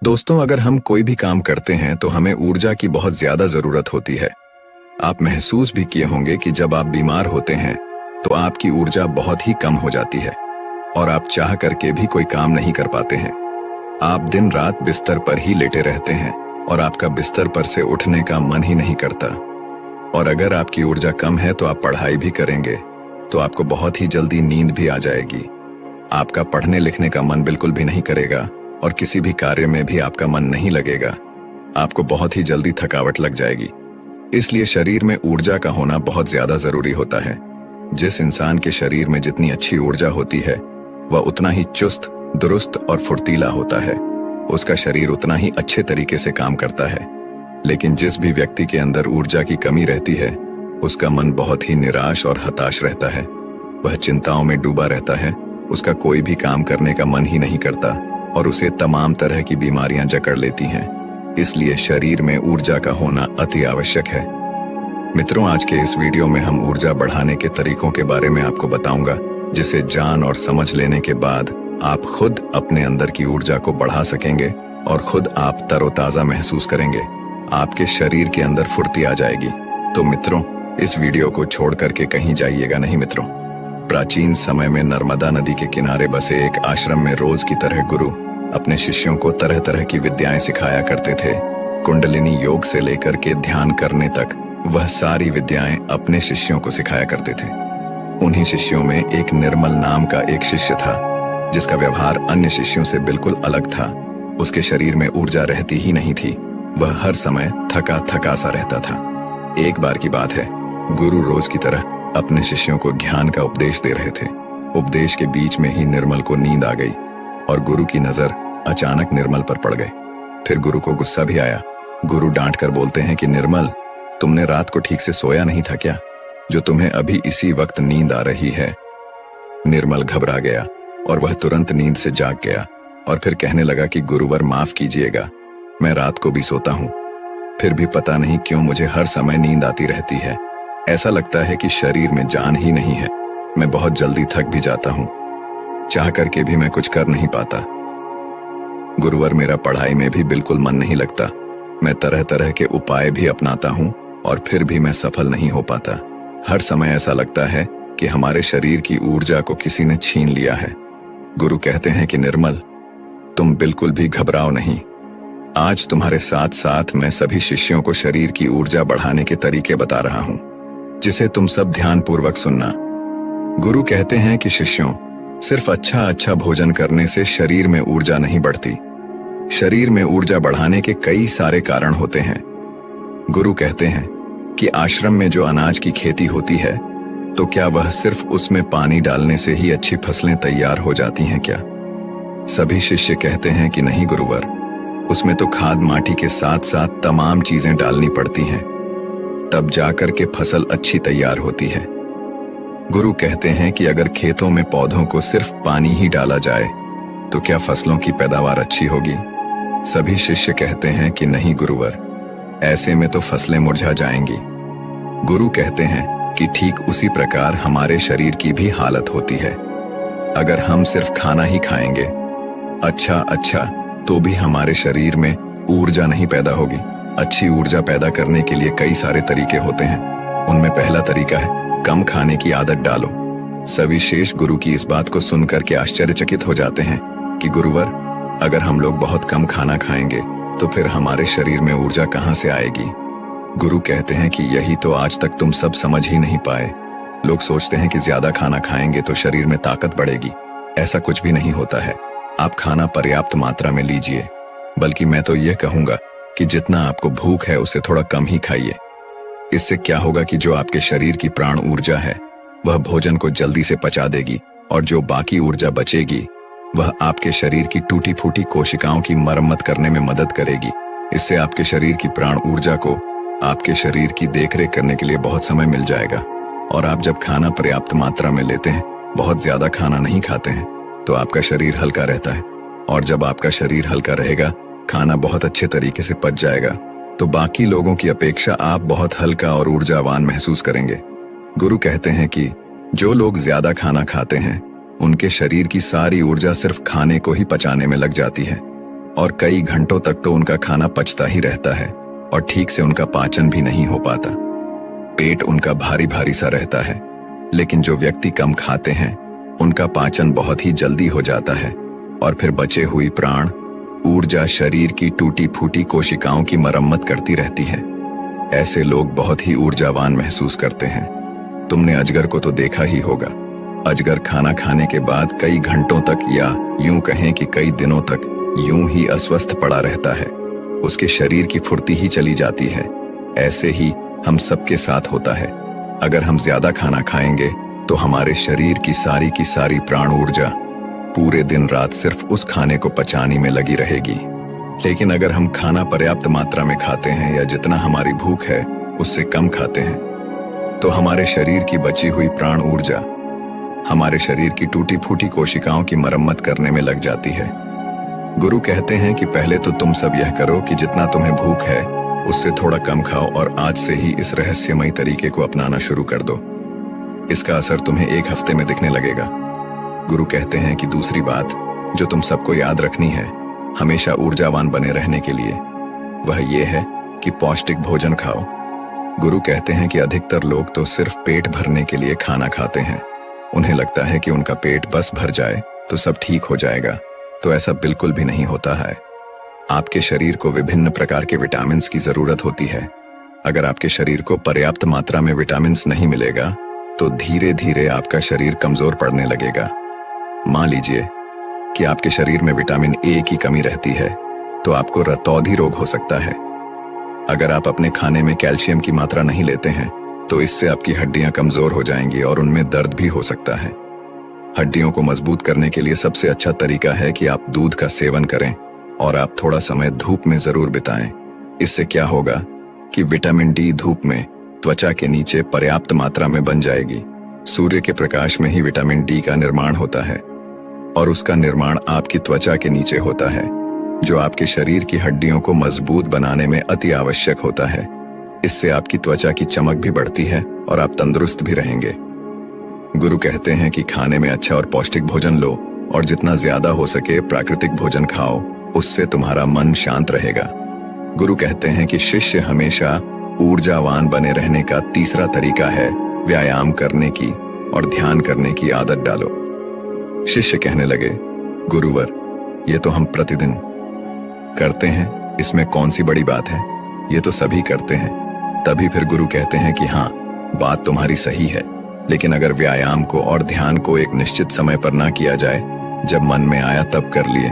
दोस्तों, अगर हम कोई भी काम करते हैं तो हमें ऊर्जा की बहुत ज्यादा जरूरत होती है। आप महसूस भी किए होंगे कि जब आप बीमार होते हैं तो आपकी ऊर्जा बहुत ही कम हो जाती है और आप चाह करके भी कोई काम नहीं कर पाते हैं। आप दिन रात बिस्तर पर ही लेटे रहते हैं और आपका बिस्तर पर से उठने का मन ही नहीं करता। और अगर आपकी ऊर्जा कम है तो आप पढ़ाई भी करेंगे तो आपको बहुत ही जल्दी नींद भी आ जाएगी। आपका पढ़ने लिखने का मन बिल्कुल भी नहीं करेगा और किसी भी कार्य में भी आपका मन नहीं लगेगा। आपको बहुत ही जल्दी थकावट लग जाएगी। इसलिए शरीर में ऊर्जा का होना बहुत ज्यादा जरूरी होता है। जिस इंसान के शरीर में जितनी अच्छी ऊर्जा होती है वह उतना ही चुस्त, दुरुस्त और फुर्तीला होता है। उसका शरीर उतना ही अच्छे तरीके से काम करता है। लेकिन जिस भी व्यक्ति के अंदर ऊर्जा की कमी रहती है उसका मन बहुत ही निराश और हताश रहता है। वह चिंताओं में डूबा रहता है। उसका कोई भी काम करने का मन ही नहीं करता और उसे तमाम तरह की बीमारियां जकड़ लेती हैं। इसलिए शरीर में ऊर्जा का होना अति आवश्यक है। मित्रों, आज के इस वीडियो में हम ऊर्जा बढ़ाने के तरीकों के बारे में आपको बताऊंगा, जिसे जान और समझ लेने के बाद आप खुद अपने अंदर की ऊर्जा को बढ़ा सकेंगे और खुद आप तरोताजा महसूस करेंगे। आपके शरीर के अंदर फुर्ती आ जाएगी। तो मित्रों, इस वीडियो को छोड़ करके कहीं जाइएगा नहीं। मित्रों, प्राचीन समय में नर्मदा नदी के किनारे बसे एक आश्रम में रोज की तरह गुरु अपने शिष्यों को तरह तरह की विद्याएं सिखाया करते थे। कुंडलिनी योग से लेकर के ध्यान करने तक वह सारी विद्याएं अपने शिष्यों को सिखाया करते थे। उन्हीं शिष्यों में एक निर्मल नाम का एक शिष्य था जिसका व्यवहार अन्य शिष्यों से बिल्कुल अलग था। उसके शरीर में ऊर्जा रहती ही नहीं थी। वह हर समय थका थका सा रहता था। एक बार की बात है, गुरु रोज की तरह अपने शिष्यों को ज्ञान का उपदेश दे रहे थे। उपदेश के बीच में ही निर्मल को नींद आ गई और गुरु की नजर अचानक निर्मल पर पड़ गई। फिर गुरु को गुस्सा भी आया। गुरु डांट कर बोलते हैं कि निर्मल, तुमने रात को ठीक से सोया नहीं था क्या, जो तुम्हें अभी इसी वक्त नींद आ रही है। निर्मल घबरा गया और वह तुरंत नींद से जाग गया और फिर कहने लगा कि गुरुवर, माफ कीजिएगा, मैं रात को भी सोता हूँ, फिर भी पता नहीं क्यों मुझे हर समय नींद आती रहती है। ऐसा लगता है कि शरीर में जान ही नहीं है। मैं बहुत जल्दी थक भी जाता हूँ, चाह करके भी मैं कुछ कर नहीं पाता। गुरुवर, मेरा पढ़ाई में भी बिल्कुल मन नहीं लगता। मैं तरह तरह के उपाय भी अपनाता हूँ और फिर भी मैं सफल नहीं हो पाता। हर समय ऐसा लगता है कि हमारे शरीर की ऊर्जा को किसी ने छीन लिया है। गुरु कहते हैं कि निर्मल, तुम बिल्कुल भी घबराओ नहीं। आज तुम्हारे साथ साथ मैं सभी शिष्यों को शरीर की ऊर्जा बढ़ाने के तरीके बता रहा हूँ, जिसे तुम सब ध्यानपूर्वक सुनना। गुरु कहते हैं कि शिष्यों, सिर्फ अच्छा भोजन करने से शरीर में ऊर्जा नहीं बढ़ती। शरीर में ऊर्जा बढ़ाने के कई सारे कारण होते हैं। गुरु कहते हैं कि आश्रम में जो अनाज की खेती होती है तो क्या वह सिर्फ उसमें पानी डालने से ही अच्छी फसलें तैयार हो जाती हैं क्या? सभी शिष्य कहते हैं कि नहीं गुरुवर, उसमें तो खाद माटी के साथ साथ तमाम चीजें डालनी पड़ती हैं, तब जाकर के फसल अच्छी तैयार होती है। गुरु कहते हैं कि अगर खेतों में पौधों को सिर्फ पानी ही डाला जाए तो क्या फसलों की पैदावार अच्छी होगी? सभी शिष्य कहते हैं कि नहीं गुरुवर, ऐसे में तो फसलें मुरझा जाएंगी। गुरु कहते हैं कि ठीक उसी प्रकार हमारे शरीर की भी हालत होती है। अगर हम सिर्फ खाना ही खाएंगे अच्छा तो भी हमारे शरीर में ऊर्जा नहीं पैदा होगी। अच्छी ऊर्जा पैदा करने के लिए कई सारे तरीके होते हैं। उनमें पहला तरीका है कम खाने की आदत डालो। सभी शेष गुरु की इस बात को सुनकर के आश्चर्यचकित हो जाते हैं कि गुरुवर, अगर हम लोग बहुत कम खाना खाएंगे तो फिर हमारे शरीर में ऊर्जा कहाँ से आएगी? गुरु कहते हैं कि यही तो आज तक तुम सब समझ ही नहीं पाए। लोग सोचते हैं कि ज्यादा खाना खाएंगे तो शरीर में ताकत बढ़ेगी। ऐसा कुछ भी नहीं होता है। आप खाना पर्याप्त मात्रा में लीजिए, बल्कि मैं तो यह कहूंगा कि जितना आपको भूख है उससे थोड़ा कम ही खाइए। इससे क्या होगा कि जो आपके शरीर की प्राण ऊर्जा है वह भोजन को जल्दी से पचा देगी और जो बाकी ऊर्जा बचेगी वह आपके शरीर की टूटी फूटी कोशिकाओं की मरम्मत करने में मदद करेगी। इससे आपके शरीर की प्राण ऊर्जा को आपके शरीर की देखरेख करने के लिए बहुत समय मिल जाएगा। और आप जब खाना पर्याप्त मात्रा में लेते हैं, बहुत ज्यादा खाना नहीं खाते हैं, तो आपका शरीर हल्का रहता है। और जब आपका शरीर हल्का रहेगा, खाना बहुत अच्छे तरीके से पच जाएगा, तो बाकी लोगों की अपेक्षा आप बहुत हल्का और ऊर्जावान महसूस करेंगे। गुरु कहते हैं कि जो लोग ज्यादा खाना खाते हैं उनके शरीर की सारी ऊर्जा सिर्फ खाने को ही पचाने में लग जाती है और कई घंटों तक तो उनका खाना पचता ही रहता है और ठीक से उनका पाचन भी नहीं हो पाता। पेट उनका भारी भारी सा रहता है। लेकिन जो व्यक्ति कम खाते हैं उनका पाचन बहुत ही जल्दी हो जाता है और फिर बचे हुई प्राण ऊर्जा शरीर की टूटी फूटी कोशिकाओं की मरम्मत करती रहती है। ऐसे लोग बहुत ही ऊर्जावान महसूस करते हैं। तुमने अजगर को तो देखा ही होगा। अजगर खाना खाने के बाद कई घंटों तक या यूं कहें कि कई दिनों तक यूं ही अस्वस्थ पड़ा रहता है। उसके शरीर की फुर्ती ही चली जाती है। ऐसे ही हम सबके साथ होता है। अगर हम ज्यादा खाना खाएंगे तो हमारे शरीर की सारी प्राण ऊर्जा पूरे दिन रात सिर्फ उस खाने को पचाने में लगी रहेगी। लेकिन अगर हम खाना पर्याप्त मात्रा में खाते हैं या जितना हमारी भूख है उससे कम खाते हैं तो हमारे शरीर की बची हुई प्राण ऊर्जा हमारे शरीर की टूटी फूटी कोशिकाओं की मरम्मत करने में लग जाती है। गुरु कहते हैं कि पहले तो तुम सब यह करो कि जितना तुम्हें भूख है उससे थोड़ा कम खाओ और आज से ही इस रहस्यमयी तरीके को अपनाना शुरू कर दो। इसका असर तुम्हें 1 हफ्ते में दिखने लगेगा। गुरु कहते हैं कि दूसरी बात जो तुम सबको याद रखनी है हमेशा ऊर्जावान बने रहने के लिए, वह ये है कि पौष्टिक भोजन खाओ। गुरु कहते हैं कि अधिकतर लोग तो सिर्फ पेट भरने के लिए खाना खाते हैं। उन्हें लगता है कि उनका पेट बस भर जाए तो सब ठीक हो जाएगा, तो ऐसा बिल्कुल भी नहीं होता है। आपके शरीर को विभिन्न प्रकार के विटामिन्स की जरूरत होती है। अगर आपके शरीर को पर्याप्त मात्रा में विटामिन्स नहीं मिलेगा तो धीरे धीरे आपका शरीर कमजोर पड़ने लगेगा। मान लीजिए कि आपके शरीर में विटामिन ए की कमी रहती है तो आपको रतौंधी रोग हो सकता है। अगर आप अपने खाने में कैल्शियम की मात्रा नहीं लेते हैं तो इससे आपकी हड्डियां कमजोर हो जाएंगी और उनमें दर्द भी हो सकता है। हड्डियों को मजबूत करने के लिए सबसे अच्छा तरीका है कि आप दूध का सेवन करें और आप थोड़ा समय धूप में जरूर बिताएं। इससे क्या होगा कि विटामिन डी धूप में त्वचा के नीचे पर्याप्त मात्रा में बन जाएगी। सूर्य के प्रकाश में ही विटामिन डी का निर्माण होता है और उसका निर्माण आपकी त्वचा के नीचे होता है, जो आपके शरीर की हड्डियों को मजबूत बनाने में अति आवश्यक होता है। इससे आपकी त्वचा की चमक भी बढ़ती है और आप तंदुरुस्त भी रहेंगे। गुरु कहते हैं कि खाने में अच्छा और पौष्टिक भोजन लो और जितना ज्यादा हो सके प्राकृतिक भोजन खाओ, उससे तुम्हारा मन शांत रहेगा। गुरु कहते हैं कि शिष्य हमेशा ऊर्जावान बने रहने का तीसरा तरीका है व्यायाम करने की और ध्यान करने की आदत डालो। शिष्य कहने लगे, गुरुवर, ये तो हम प्रतिदिन करते हैं, इसमें कौन सी बड़ी बात है, ये तो सभी करते हैं। तभी फिर गुरु कहते हैं कि हाँ, बात तुम्हारी सही है, लेकिन अगर व्यायाम को और ध्यान को एक निश्चित समय पर ना किया जाए, जब मन में आया तब कर लिए,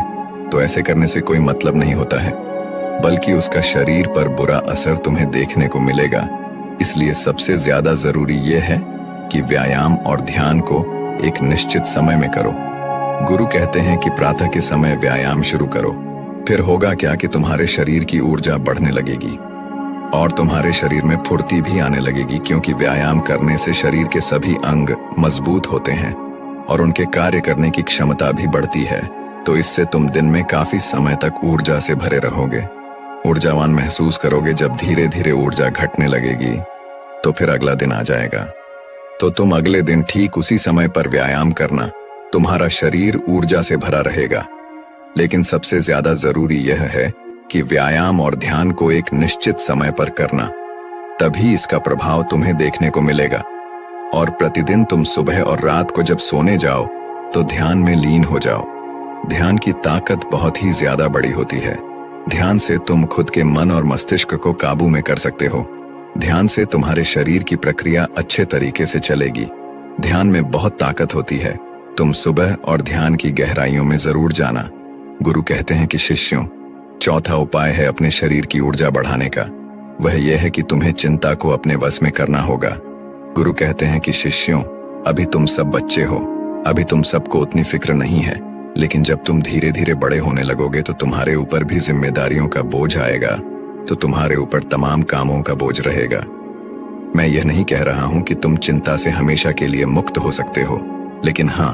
तो ऐसे करने से कोई मतलब नहीं होता है, बल्कि उसका शरीर पर बुरा असर तुम्हें देखने को मिलेगा। इसलिए सबसे ज्यादा जरूरी यह है कि व्यायाम और ध्यान को एक निश्चित समय में करो। गुरु कहते हैं कि प्रातः के समय व्यायाम शुरू करो, फिर होगा क्या कि तुम्हारे शरीर की ऊर्जा बढ़ने लगेगी और तुम्हारे शरीर में फुर्ती भी आने लगेगी, क्योंकि व्यायाम करने से शरीर के सभी अंग मजबूत होते हैं और उनके कार्य करने की क्षमता भी बढ़ती है। तो इससे तुम दिन में काफी समय तक ऊर्जा से भरे रहोगे। ऊर्जावान महसूस करोगे। जब धीरे धीरे ऊर्जा घटने लगेगी तो फिर अगला दिन आ जाएगा, तो तुम अगले दिन ठीक उसी समय पर व्यायाम करना, तुम्हारा शरीर ऊर्जा से भरा रहेगा। लेकिन सबसे ज्यादा जरूरी यह है कि व्यायाम और ध्यान को एक निश्चित समय पर करना, तभी इसका प्रभाव तुम्हें देखने को मिलेगा। और प्रतिदिन तुम सुबह और रात को जब सोने जाओ तो ध्यान में लीन हो जाओ। ध्यान की ताकत बहुत ही ज्यादा बड़ी होती है। ध्यान से तुम खुद के मन और मस्तिष्क को काबू में कर सकते हो। ध्यान से तुम्हारे शरीर की प्रक्रिया अच्छे तरीके से चलेगी। ध्यान में बहुत ताकत होती है। तुम सुबह और ध्यान की गहराइयों में जरूर जाना। गुरु कहते हैं कि शिष्यों, चौथा उपाय है अपने शरीर की ऊर्जा बढ़ाने का। वह यह है कि तुम्हें चिंता को अपने वश में करना होगा। गुरु कहते हैं कि शिष्यों, अभी तुम सब बच्चे हो, अभी तुम सबको उतनी फिक्र नहीं है, लेकिन जब तुम धीरे धीरे बड़े होने लगोगे तो तुम्हारे ऊपर भी जिम्मेदारियों का बोझ आएगा, तो तुम्हारे ऊपर तमाम कामों का बोझ रहेगा। मैं यह नहीं कह रहा हूं कि तुम चिंता से हमेशा के लिए मुक्त हो सकते हो, लेकिन हाँ,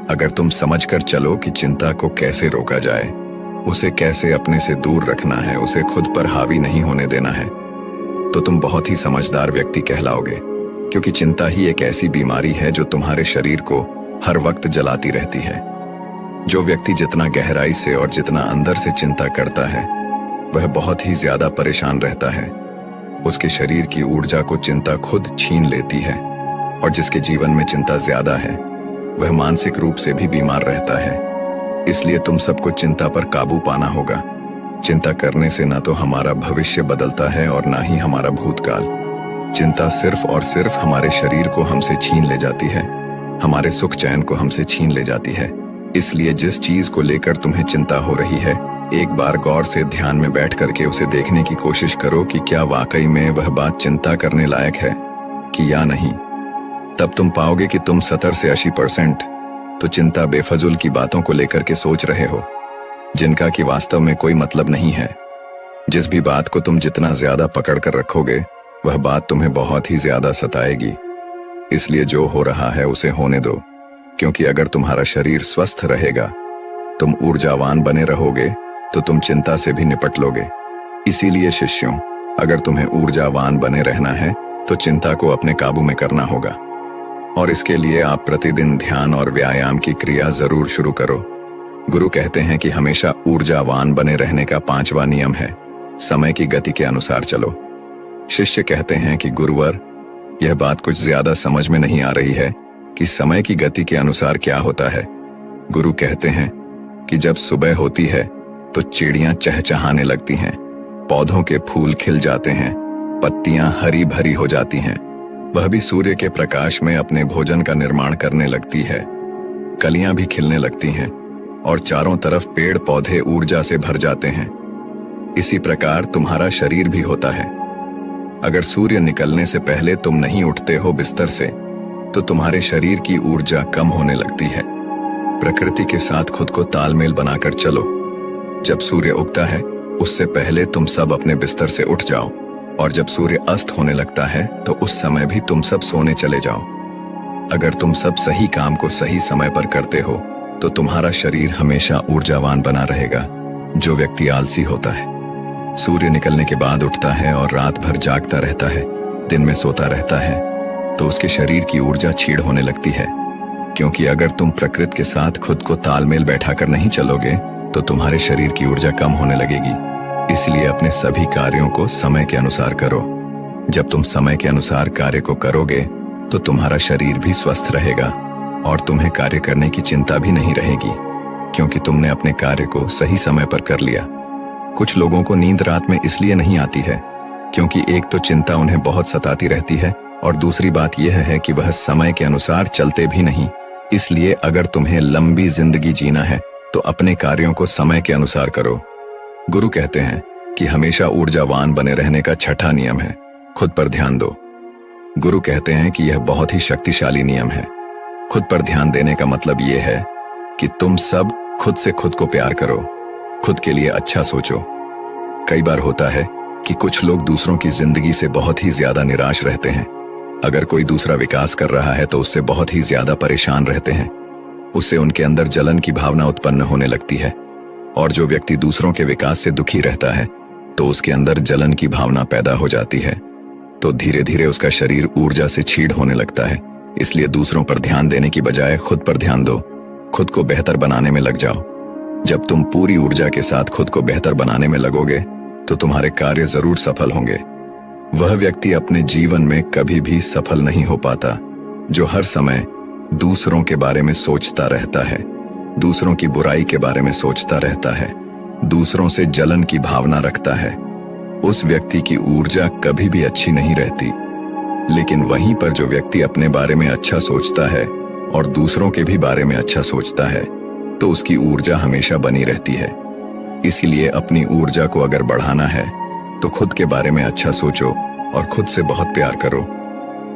अगर तुम समझकर चलो कि चिंता को कैसे रोका जाए, उसे कैसे अपने से दूर रखना है, उसे खुद पर हावी नहीं होने देना है, तो तुम बहुत ही समझदार व्यक्ति कहलाओगे। क्योंकि चिंता ही एक ऐसी बीमारी है जो तुम्हारे शरीर को हर वक्त जलाती रहती है। जो व्यक्ति जितना गहराई से और जितना अंदर से चिंता करता है वह बहुत ही ज्यादा परेशान रहता है। उसके शरीर की ऊर्जा को चिंता खुद छीन लेती है और जिसके जीवन में चिंता ज्यादा है वह मानसिक रूप से भी बीमार रहता है। इसलिए तुम सबको चिंता पर काबू पाना होगा। चिंता करने से ना तो हमारा भविष्य बदलता है और ना ही हमारा भूतकाल। चिंता सिर्फ और सिर्फ हमारे शरीर को हमसे छीन ले जाती है, हमारे सुख चैन को हमसे छीन ले जाती है। इसलिए जिस चीज को लेकर तुम्हें चिंता हो रही है, एक बार गौर से ध्यान में बैठ करके उसे देखने की कोशिश करो कि क्या वाकई में वह बात चिंता करने लायक है कि या नहीं। तब तुम पाओगे कि तुम 70 से 80% तो चिंता बेफजूल की बातों को लेकर के सोच रहे हो, जिनका कि वास्तव में कोई मतलब नहीं है। जिस भी बात को तुम जितना ज्यादा पकड़ कर रखोगे वह बात तुम्हें बहुत ही ज्यादा सताएगी। इसलिए जो हो रहा है उसे होने दो, क्योंकि अगर तुम्हारा शरीर स्वस्थ रहेगा, तुम ऊर्जावान बने रहोगे, तो तुम चिंता से भी निपट लोगे। इसीलिए शिष्यों, अगर तुम्हें ऊर्जावान बने रहना है तो चिंता को अपने काबू में करना होगा। और इसके लिए आप प्रतिदिन ध्यान और व्यायाम की क्रिया जरूर शुरू करो। गुरु कहते हैं कि हमेशा ऊर्जावान बने रहने का 5वां नियम है, समय की गति के अनुसार चलो। शिष्य कहते हैं कि गुरुवर, यह बात कुछ ज्यादा समझ में नहीं आ रही है कि समय की गति के अनुसार क्या होता है। गुरु कहते हैं कि जब सुबह होती है तो चिड़ियां चहचहाने लगती हैं, पौधों के फूल खिल जाते हैं, पत्तियां हरी भरी हो जाती हैं, वह भी सूर्य के प्रकाश में अपने भोजन का निर्माण करने लगती है, कलियां भी खिलने लगती हैं और चारों तरफ पेड़ पौधे ऊर्जा से भर जाते हैं। इसी प्रकार तुम्हारा शरीर भी होता है। अगर सूर्य निकलने से पहले तुम नहीं उठते हो बिस्तर से, तो तुम्हारे शरीर की ऊर्जा कम होने लगती है। प्रकृति के साथ खुद को तालमेल बनाकर चलो। जब सूर्य उगता है उससे पहले तुम सब अपने बिस्तर से उठ जाओ, और जब सूर्य अस्त होने लगता है तो उस समय भी तुम सब सोने चले जाओ। अगर तुम सब सही काम को सही समय पर करते हो तो तुम्हारा शरीर हमेशा ऊर्जावान बना रहेगा। जो व्यक्ति आलसी होता है, सूर्य निकलने के बाद उठता है और रात भर जागता रहता है, दिन में सोता रहता है, तो उसके शरीर की ऊर्जा छीड़ होने लगती है। क्योंकि अगर तुम प्रकृति के साथ खुद को तालमेल बैठाकर नहीं चलोगे तो तुम्हारे शरीर की ऊर्जा कम होने लगेगी। इसलिए अपने सभी कार्यों को समय के अनुसार करो। जब तुम समय के अनुसार कार्य को करोगे तो तुम्हारा शरीर भी स्वस्थ रहेगा और तुम्हें कार्य करने की चिंता भी नहीं रहेगी, क्योंकि तुमने अपने कार्य को सही समय पर कर लिया। कुछ लोगों को नींद रात में इसलिए नहीं आती है क्योंकि एक तो चिंता उन्हें बहुत सताती रहती है और दूसरी बात यह है कि वह समय के अनुसार चलते भी नहीं। इसलिए अगर तुम्हें लंबी जिंदगी जीना है तो अपने कार्यों को समय के अनुसार करो। गुरु कहते हैं कि हमेशा ऊर्जावान बने रहने का 6ठा नियम है, खुद पर ध्यान दो। गुरु कहते हैं कि यह बहुत ही शक्तिशाली नियम है। खुद पर ध्यान देने का मतलब यह है कि तुम सब खुद से खुद को प्यार करो, खुद के लिए अच्छा सोचो। कई बार होता है कि कुछ लोग दूसरों की जिंदगी से बहुत ही ज्यादा निराश रहते हैं। अगर कोई दूसरा विकास कर रहा है तो उससे बहुत ही ज्यादा परेशान रहते हैं। उससे उनके अंदर जलन की भावना उत्पन्न होने लगती है, और जो व्यक्ति दूसरों के विकास से दुखी रहता है तो उसके अंदर जलन की भावना पैदा हो जाती है। तो धीरे धीरे उसका शरीर ऊर्जा से छीड़ होने लगता है। इसलिए दूसरों पर ध्यान देने की बजाय खुद पर ध्यान दो, खुद को बेहतर बनाने में लग जाओ। जब तुम पूरी ऊर्जा के साथ खुद को बेहतर बनाने में लगोगे तो तुम्हारे कार्य जरूर सफल होंगे। वह व्यक्ति अपने जीवन में कभी भी सफल नहीं हो पाता जो हर समय दूसरों के बारे में सोचता रहता है, दूसरों की बुराई के बारे में सोचता रहता है, दूसरों से जलन की भावना रखता है। उस व्यक्ति की ऊर्जा कभी भी अच्छी नहीं रहती। लेकिन वहीं पर जो व्यक्ति अपने बारे में अच्छा सोचता है और दूसरों के भी बारे में अच्छा सोचता है तो उसकी ऊर्जा हमेशा बनी रहती है। इसीलिए अपनी ऊर्जा को अगर बढ़ाना है तो खुद के बारे में अच्छा सोचो और खुद से बहुत प्यार करो।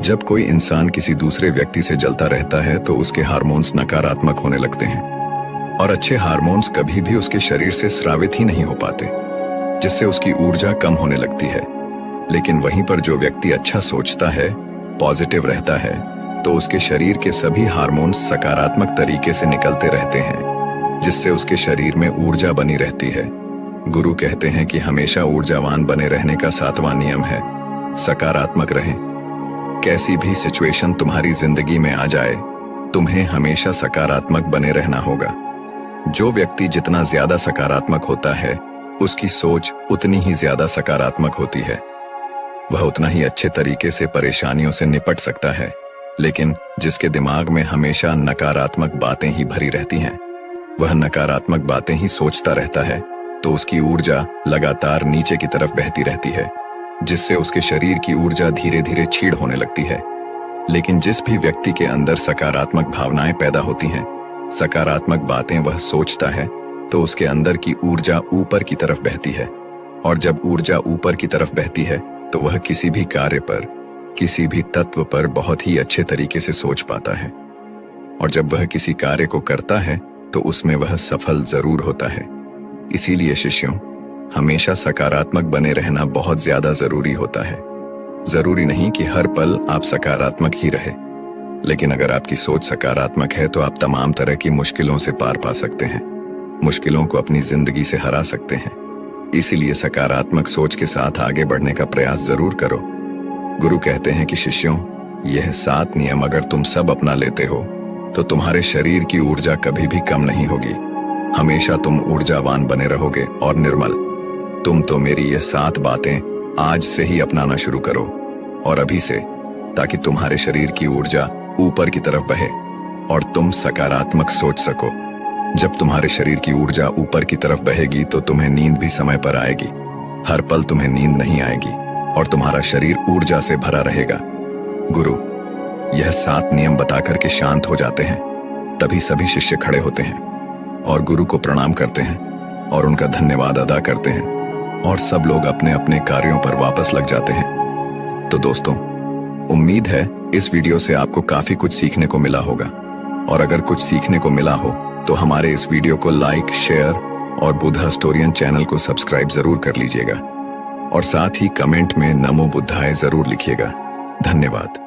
जब कोई इंसान किसी दूसरे व्यक्ति से जलता रहता है तो उसके हार्मोन्स नकारात्मक होने लगते हैं और अच्छे हार्मोन्स कभी भी उसके शरीर से स्रावित ही नहीं हो पाते, जिससे उसकी ऊर्जा कम होने लगती है। लेकिन वहीं पर जो व्यक्ति अच्छा सोचता है, पॉजिटिव रहता है, तो उसके शरीर के सभी हार्मोन्स सकारात्मक तरीके से निकलते रहते हैं, जिससे उसके शरीर में ऊर्जा बनी रहती है। गुरु कहते हैं कि हमेशा ऊर्जावान बने रहने का 7वां नियम है, सकारात्मक रहें। कैसी भी सिचुएशन तुम्हारी जिंदगी में आ जाए, तुम्हें हमेशा सकारात्मक बने रहना होगा। जो व्यक्ति जितना ज्यादा सकारात्मक होता है, उसकी सोच उतनी ही ज्यादा सकारात्मक होती है। वह उतना ही अच्छे तरीके से परेशानियों से निपट सकता है। लेकिन जिसके दिमाग में हमेशा नकारात्मक बातें ही भरी रहती हैं, वह नकारात्मक बातें ही सोचता रहता है, तो उसकी ऊर्जा लगातार नीचे की तरफ बहती रहती है, जिससे उसके शरीर की ऊर्जा धीरे धीरे क्षीण होने लगती है। लेकिन जिस भी व्यक्ति के अंदर सकारात्मक भावनाएं पैदा होती हैं, सकारात्मक बातें वह सोचता है, तो उसके अंदर की ऊर्जा ऊपर की तरफ बहती है। और जब ऊर्जा ऊपर की तरफ बहती है तो वह किसी भी कार्य पर, किसी भी तत्व पर बहुत ही अच्छे तरीके से सोच पाता है। और जब वह किसी कार्य को करता है तो उसमें वह सफल जरूर होता है। इसीलिए शिष्यों, हमेशा सकारात्मक बने रहना बहुत ज्यादा जरूरी होता है। जरूरी नहीं कि हर पल आप सकारात्मक ही रहे, लेकिन अगर आपकी सोच सकारात्मक है तो आप तमाम तरह की मुश्किलों से पार पा सकते हैं, मुश्किलों को अपनी जिंदगी से हरा सकते हैं। इसीलिए सकारात्मक सोच के साथ आगे बढ़ने का प्रयास जरूर करो। गुरु कहते हैं कि शिष्यों, यह 7 नियम अगर तुम सब अपना लेते हो तो तुम्हारे शरीर की ऊर्जा कभी भी कम नहीं होगी। हमेशा तुम ऊर्जावान बने रहोगे और निर्मल। तुम तो मेरी ये 7 बातें आज से ही अपनाना शुरू करो, और अभी से, ताकि तुम्हारे शरीर की ऊर्जा ऊपर की तरफ बहे और तुम सकारात्मक सोच सको। जब तुम्हारे शरीर की ऊर्जा ऊपर की तरफ बहेगी तो तुम्हें नींद भी समय पर आएगी। हर पल तुम्हें नींद नहीं आएगी और तुम्हारा शरीर ऊर्जा से भरा रहेगा। गुरु यह 7 नियम बताकर के शांत हो जाते हैं। तभी सभी शिष्य खड़े होते हैं और गुरु को प्रणाम करते हैं और उनका धन्यवाद अदा करते हैं, और सब लोग अपने अपने कार्यों पर वापस लग जाते हैं। तो दोस्तों, उम्मीद है इस वीडियो से आपको काफी कुछ सीखने को मिला होगा, और अगर कुछ सीखने को मिला हो तो हमारे इस वीडियो को लाइक, शेयर और बुद्धा स्टोरियन चैनल को सब्सक्राइब जरूर कर लीजिएगा, और साथ ही कमेंट में नमो बुद्धाय जरूर लिखिएगा। धन्यवाद।